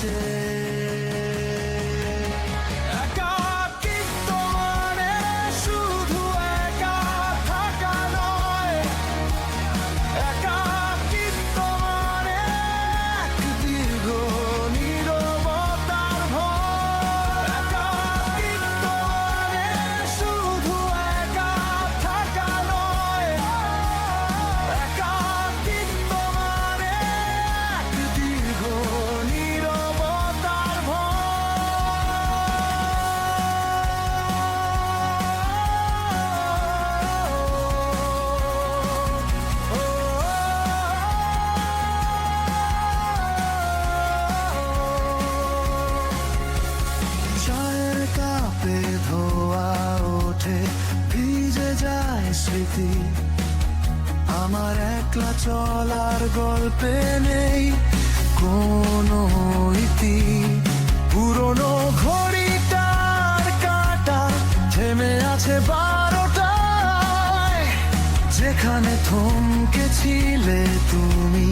আছে। একাকিত্ব মানে শুধু একা থাকা নয়, একাকিত্ব মানে এক দীর্ঘ নীরবতার ভয়। একাকিত্ব মানে শুধু একা থাকা নয়, একাকিত্ব মানে এক দীর্ঘ নীরবতার ভয়। চায়ের কাপে ধোয়া ওঠে, ভিজে যায় স্মৃতি। আমার একলা চলার গল্পে নেই কোনো ইতি। পুরনো ঘড়িটার কাঁটা থেমে আছে 12টায়, যেখানে থমকেছিলে তুমি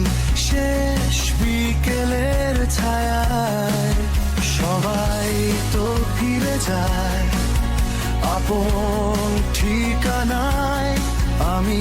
শেষ বিকেলের ছায়ায়। সবাই তো ফিরে যায় আপন ঠিকানায়, আমি